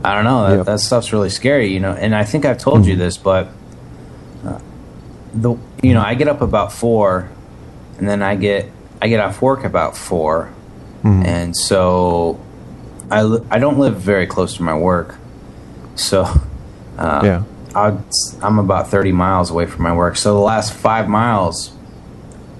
I don't know. That stuff's really scary, you know. And I think I've told you this, but I get up about 4, and then I get off work about 4, and so I don't live very close to my work, so I'm about 30 miles away from my work. So the last 5 miles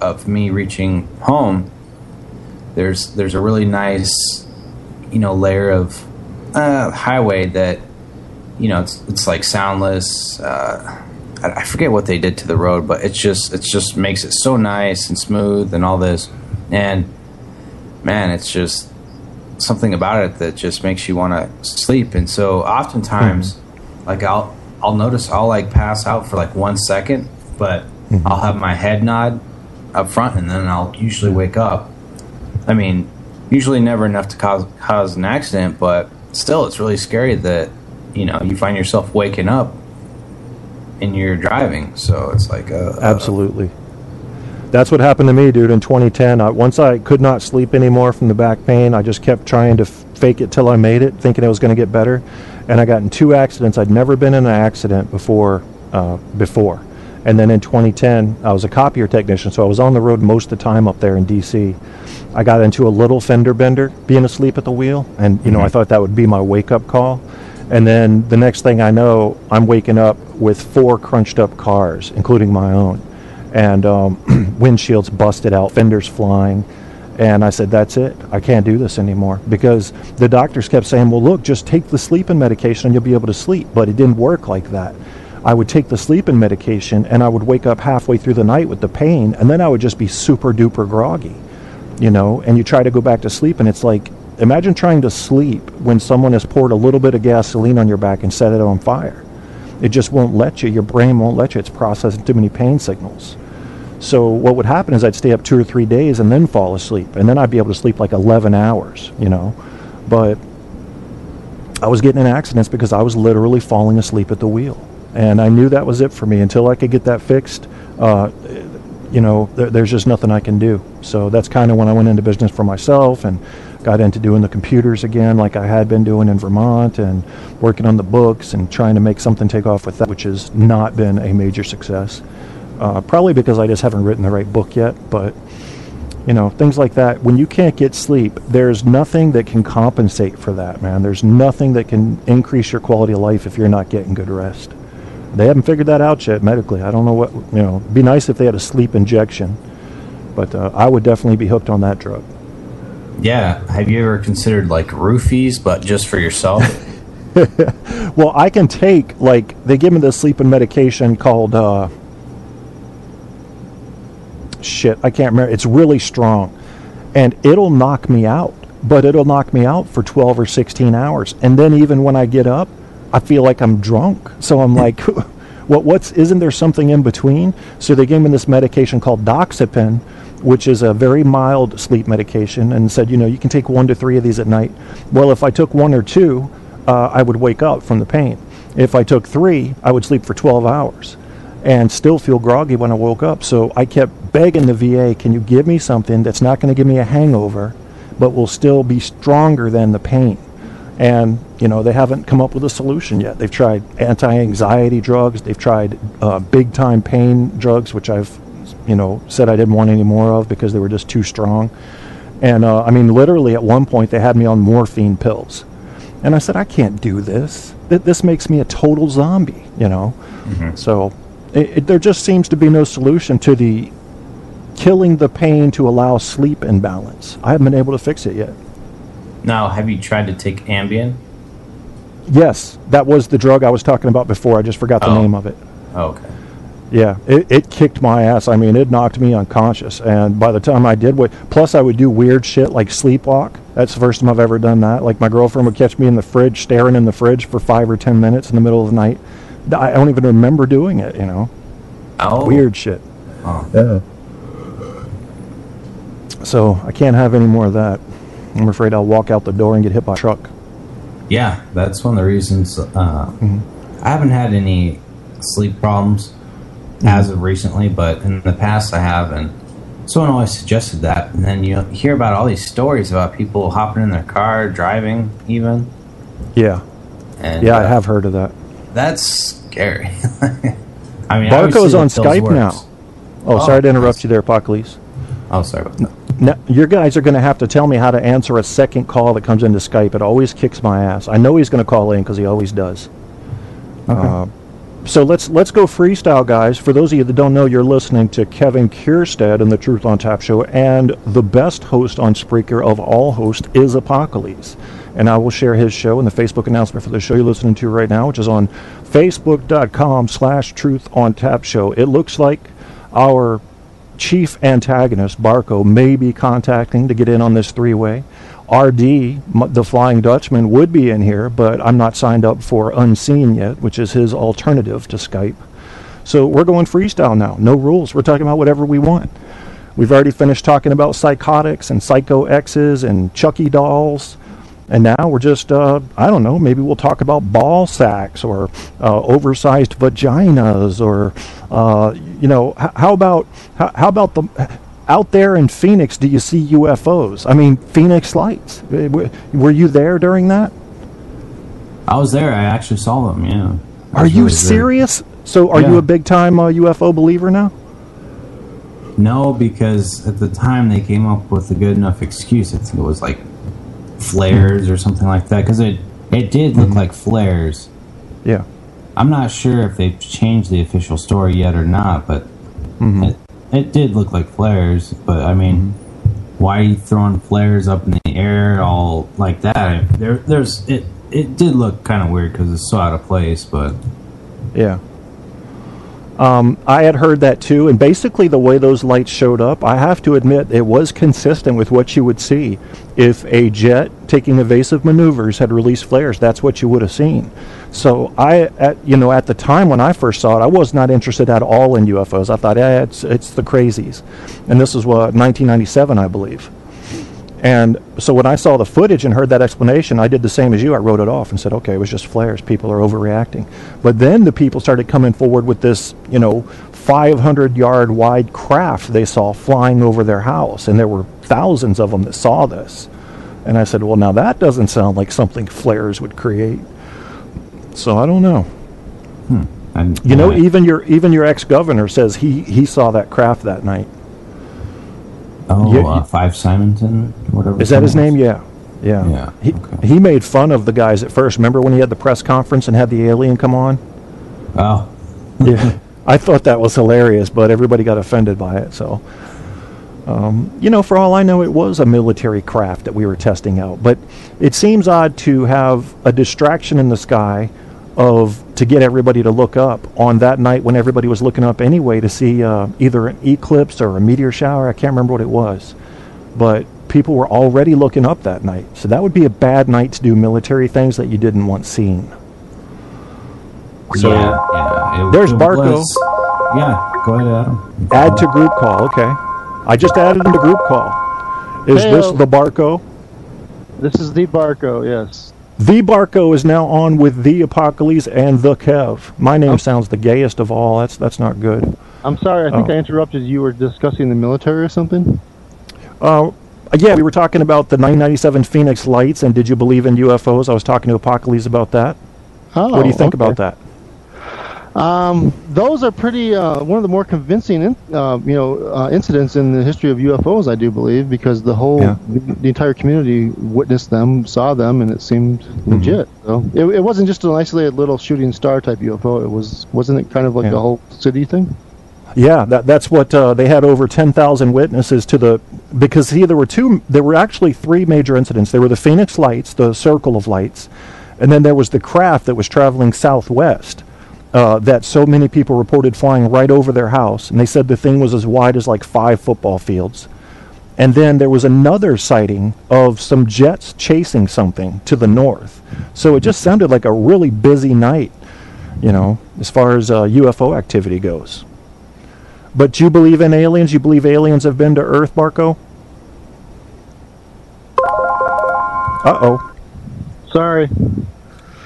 of me reaching home, there's a really nice, layer of highway that, it's like soundless. I forget what they did to the road, but it just makes it so nice and smooth and all this. And man, it's just something about it that just makes you want to sleep. And so oftentimes, like I'll notice I'll like pass out for like 1 second, but I'll have my head nod up front, and then I'll usually wake up. I mean, usually never enough to cause an accident, but still, it's really scary that you find yourself waking up and you're driving. So it's like absolutely. That's what happened to me, dude, in 2010. Once I could not sleep anymore from the back pain, I just kept trying to fake it till I made it, thinking it was going to get better. And I got in 2 accidents. I'd never been in an accident before. And then in 2010, I was a copier technician, so I was on the road most of the time up there in D.C. I got into a little fender bender, being asleep at the wheel, and I thought that would be my wake-up call. And then the next thing I know, I'm waking up with 4 crunched-up cars, including my own, and windshields busted out, fenders flying. And I said, that's it. I can't do this anymore, because the doctors kept saying, well, look, just take the sleeping medication and you'll be able to sleep. But it didn't work like that. I would take the sleeping medication and I would wake up halfway through the night with the pain, and then I would just be super duper groggy, and you try to go back to sleep, and it's like, imagine trying to sleep when someone has poured a little bit of gasoline on your back and set it on fire. It just won't let you. Your brain won't let you. It's processing too many pain signals. So what would happen is I'd stay up 2 or 3 days and then fall asleep, and then I'd be able to sleep like 11 hours, But I was getting in accidents because I was literally falling asleep at the wheel. And I knew that was it for me. Until I could get that fixed, there's just nothing I can do. So that's kind of when I went into business for myself and got into doing the computers again, like I had been doing in Vermont, and working on the books and trying to make something take off with that, which has not been a major success. Probably because I just haven't written the right book yet. But, things like that. When you can't get sleep, there's nothing that can compensate for that, man. There's nothing that can increase your quality of life if you're not getting good rest. They haven't figured that out yet medically. I don't know what, it'd be nice if they had a sleep injection, but I would definitely be hooked on that drug. Yeah. Have you ever considered like roofies, but just for yourself? Well, I can take, they give me this sleeping medication called, I can't remember. It's really strong, and it'll knock me out, but it'll knock me out for 12 or 16 hours. And then even when I get up, I feel like I'm drunk. So I'm like, isn't there something in between? So they gave me this medication called Doxepin, which is a very mild sleep medication, and said, you can take 1 to 3 of these at night. Well, if I took 1 or 2, I would wake up from the pain. If I took 3, I would sleep for 12 hours and still feel groggy when I woke up. So I kept begging the VA, can you give me something that's not going to give me a hangover, but will still be stronger than the pain? And, they haven't come up with a solution yet. They've tried anti-anxiety drugs. They've tried big-time pain drugs, which I've, said I didn't want any more of because they were just too strong. And, literally at one point they had me on morphine pills. And I said, I can't do this. This makes me a total zombie, So there just seems to be no solution to the killing the pain to allow sleep imbalance. I haven't been able to fix it yet. Now, have you tried to take Ambien? Yes, that was the drug I was talking about before. I just forgot the name of it. Oh, okay. Yeah, it kicked my ass. It knocked me unconscious. And by the time I did, plus I would do weird shit like sleepwalk. That's the first time I've ever done that. Like my girlfriend would catch me in the fridge, staring in the fridge for 5 or 10 minutes in the middle of the night. I don't even remember doing it, Oh. Weird shit. Oh. Yeah. So I can't have any more of that. I'm afraid I'll walk out the door and get hit by a truck. Yeah, that's one of the reasons I haven't had any sleep problems as of recently, but in the past I have, and someone always suggested that. And then you hear about all these stories about people hopping in their car, driving even. Yeah. And, yeah, I have heard of that. That's scary. I mean, Barco's on obviously Skype now. Oh, sorry to interrupt you there, Apocalypse. Oh, sorry about that. Now, your guys are going to have to tell me how to answer a second call that comes into Skype. It always kicks my ass. I know he's going to call in because he always does. Okay. So let's go freestyle, guys. For those of you that don't know, you're listening to Kevin Kierstead in the Truth on Tap show, and the best host on Spreaker of all hosts is Apocalypse. And I will share his show and the Facebook announcement for the show you're listening to right now, which is on facebook.com/Truth on Tap show. It looks like our chief antagonist, Barco, may be contacting to get in on this three-way. RD, the Flying Dutchman, would be in here, but I'm not signed up for Unseen yet, which is his alternative to Skype. So we're going freestyle now. No rules. We're talking about whatever we want. We've already finished talking about psychotics and psycho X's and Chucky dolls. And now we're just, I don't know, maybe we'll talk about ball sacks or oversized vaginas or, how about the... Out there in Phoenix, do you see UFOs? I mean, Phoenix Lights. Were you there during that? I was there. I actually saw them, yeah. Are you serious? So are you a big-time UFO believer now? No, because at the time they came up with a good enough excuse. I think it was like flares or something like that, because it did look like flares. Yeah. I'm not sure if they've changed the official story yet or not, but it did look like flares. But I mean, why are you throwing flares up in the air all like that? It did look kind of weird because it's so out of place, but yeah. I had heard that too, and basically the way those lights showed up, I have to admit, it was consistent with what you would see. If a jet taking evasive maneuvers had released flares, that's what you would have seen. So at the time when I first saw it, I was not interested at all in UFOs. I thought, it's the crazies. And this was 1997, I believe. And so when I saw the footage and heard that explanation, I did the same as you. I wrote it off and said, okay, it was just flares. People are overreacting. But then the people started coming forward with this, 500-yard wide craft they saw flying over their house. And there were thousands of them that saw this. And I said, well, now that doesn't sound like something flares would create. So I don't know. Even your ex-governor says he saw that craft that night. Oh, Five Simonton, whatever. Is that his name? Yeah. He made fun of the guys at first. Remember when he had the press conference and had the alien come on? Oh. Yeah. I thought that was hilarious, but everybody got offended by it. So, for all I know, it was a military craft that we were testing out. But it seems odd to have a distraction in the sky to get everybody to look up on that night when everybody was looking up anyway to see either an eclipse or a meteor shower. I can't remember what it was, but people were already looking up that night. So that would be a bad night to do military things that you didn't want seen. So there's Barco. Go ahead, Adam. Add to group call. Okay, I just added him to group call. Is this the Barco? This is the Barco. Yes. The Barco is now on with the Apocalypse and the Kev. My name sounds the gayest of all. That's not good. I'm sorry. I think I interrupted. You were discussing the military or something? Yeah, we were talking about the 1997 Phoenix Lights, and did you believe in UFOs? I was talking to Apocalypse about that. Oh, what do you think about that? Those are pretty one of the more convincing, incidents in the history of UFOs, I do believe, because the entire community witnessed them, saw them, and it seemed legit. So it wasn't just an isolated little shooting star type UFO. Wasn't it kind of like a whole city thing? Yeah, that's what they had over 10,000 witnesses because there were actually three major incidents. There were the Phoenix Lights, the circle of lights, and then there was the craft that was traveling southwest. That so many people reported flying right over their house, and they said the thing was as wide as like 5 football fields. And then there was another sighting of some jets chasing something to the north. So it just sounded like a really busy night, as far as UFO activity goes. But do you believe in aliens? You believe aliens have been to Earth, Barco? Uh-oh. Sorry.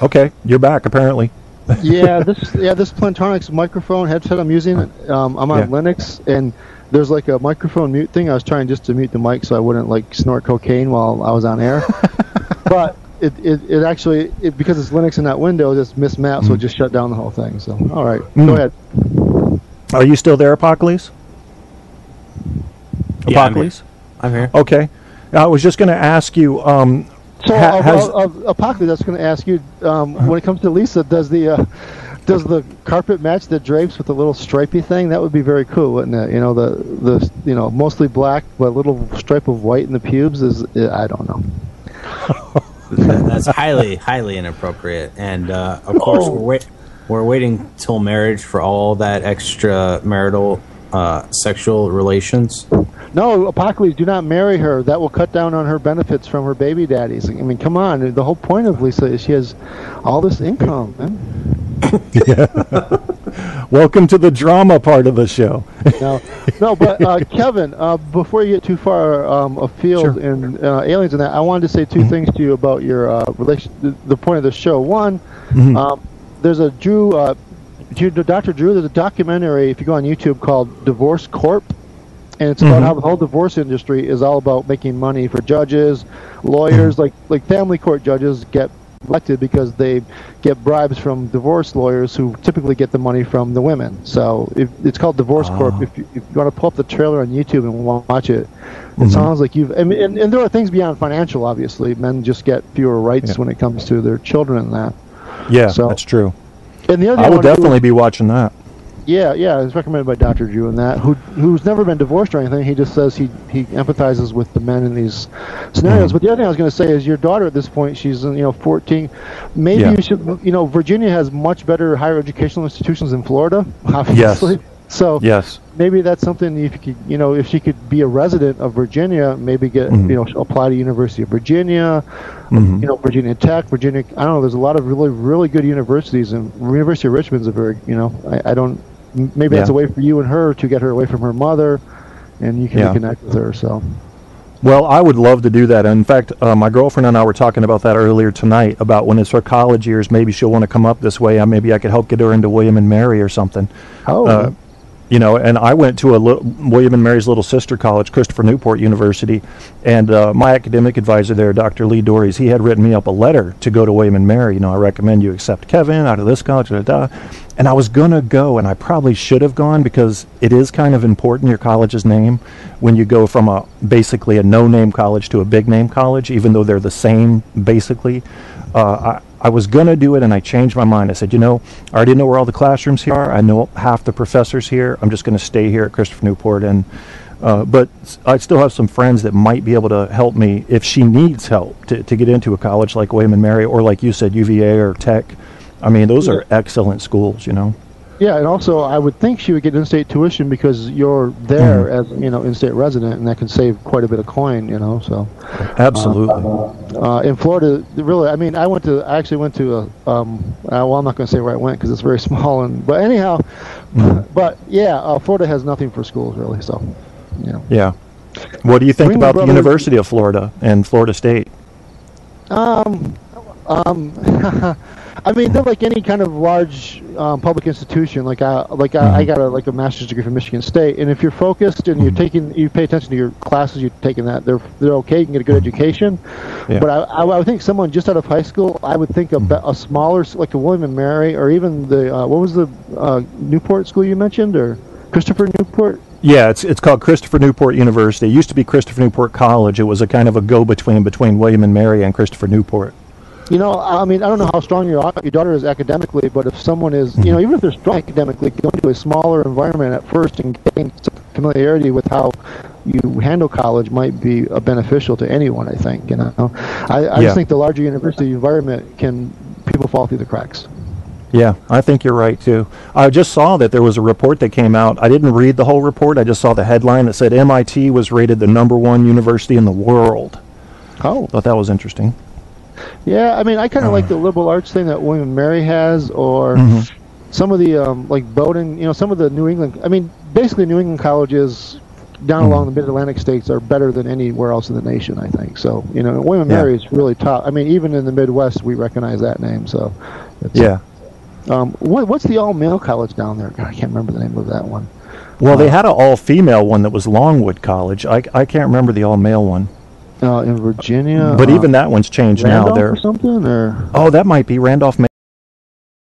Okay, you're back, apparently. This Plantronics microphone headset I'm using, I'm on Linux, and there's like a microphone mute thing. I was trying just to mute the mic so I wouldn't like snort cocaine while I was on air. But it actually because it's Linux and not Windows, it's mismapped, so it just shut down the whole thing. So all right, go ahead. Are you still there, Apocalypse? Yeah, Apocalypse? I'm here. Okay. I was just going to ask you. So Apocalypse, I was going to ask you when it comes to Lisa, does the carpet match the drapes with the little stripy thing? That would be very cool, wouldn't it? You know, the mostly black but a little stripe of white in the pubes is I don't know. That's highly inappropriate, and of course we're waiting till marriage for all that extramarital sexual relations. No, Apocalypse, do not marry her. That will cut down on her benefits from her baby daddies. I mean, come on. The whole point of Lisa is she has all this income, man. Yeah. Welcome to the drama part of the show. No, but Kevin, before you get too far afield in aliens and that, I wanted to say two things to you about your the point of the show. One, there's a Dr. Drew, there's a documentary, if you go on YouTube, called Divorce Corp. And it's about how the whole divorce industry is all about making money for judges, lawyers, like family court judges get elected because they get bribes from divorce lawyers who typically get the money from the women. So it's called Divorce Corp. If you want to pull up the trailer on YouTube and watch it, it sounds like and there are things beyond financial, obviously. Men just get fewer rights when it comes to their children and that. Yeah, so, that's true. And the other I would definitely be watching that. Yeah, it's recommended by Dr. Drew and that, who's never been divorced or anything. He just says he empathizes with the men in these scenarios. But the other thing I was going to say is your daughter at this point, she's 14. Maybe you should, Virginia has much better higher educational institutions than Florida, obviously. Yes. So maybe that's something if you could, if she could be a resident of Virginia, maybe get apply to University of Virginia, Virginia Tech, Virginia. I don't know. There's a lot of really good universities, and University of Richmond's a very I don't. Maybe that's a way for you and her to get her away from her mother, and you can reconnect with her. So, well, I would love to do that. In fact, my girlfriend and I were talking about that earlier tonight. About when it's her college years, maybe she'll want to come up this way. Maybe I could help get her into William and Mary or something. Oh. And I went to William and Mary's little sister college, Christopher Newport University, and my academic advisor there, Dr. Lee Dories, he had written me up a letter to go to William and Mary. I recommend you accept Kevin out of this college, and I was going to go, and I probably should have gone because it is kind of important, your college's name, when you go from basically a no-name college to a big-name college, even though they're the same, basically. I was going to do it, and I changed my mind. I said, I already know where all the classrooms here are. I know half the professors here. I'm just going to stay here at Christopher Newport. But I still have some friends that might be able to help me if she needs help to get into a college like William and Mary, or like you said, UVA or Tech. I mean, those are excellent schools, Yeah, and also I would think she would get in-state tuition because you're there as in-state resident, and that can save quite a bit of coin. So absolutely. In Florida, really, I mean, I actually went to well, I'm not going to say where I went because it's very small, but anyhow, but yeah, Florida has nothing for schools really. So, Yeah. What do you think about the University of Florida and Florida State? I mean, they're like any kind of large public institution. I got a master's degree from Michigan State, and if you're focused and you pay attention to your classes, you're taking that. They're okay. You can get a good education. Yeah. But I would think someone just out of high school, I would think a smaller, like a William and Mary, or even the what was the Newport school you mentioned, or Christopher Newport. Yeah, it's called Christopher Newport University. It used to be Christopher Newport College. It was a kind of a go-between between William and Mary and Christopher Newport. I mean, I don't know how strong your daughter is academically, but if someone is, even if they're strong academically, going to a smaller environment at first and getting some familiarity with how you handle college might be beneficial to anyone, I think. I just think the larger university environment people fall through the cracks. Yeah, I think you're right, too. I just saw that there was a report that came out. I didn't read the whole report. I just saw the headline that said MIT was rated the #1 university in the world. Oh. Thought that was interesting. Yeah, I mean, I kind of like the liberal arts thing that William and Mary has, or some of the, like Bowdoin, some of the New England, I mean, basically New England colleges down along the mid-Atlantic states are better than anywhere else in the nation, I think. So, William and Mary is really top. I mean, even in the Midwest, we recognize that name. So, what's the all-male college down there? God, I can't remember the name of that one. Well, they had an all-female one that was Longwood College. I can't remember the all-male one. in Virginia. But even that one's changed Randolph now. They're or something, or oh, that might be Randolph.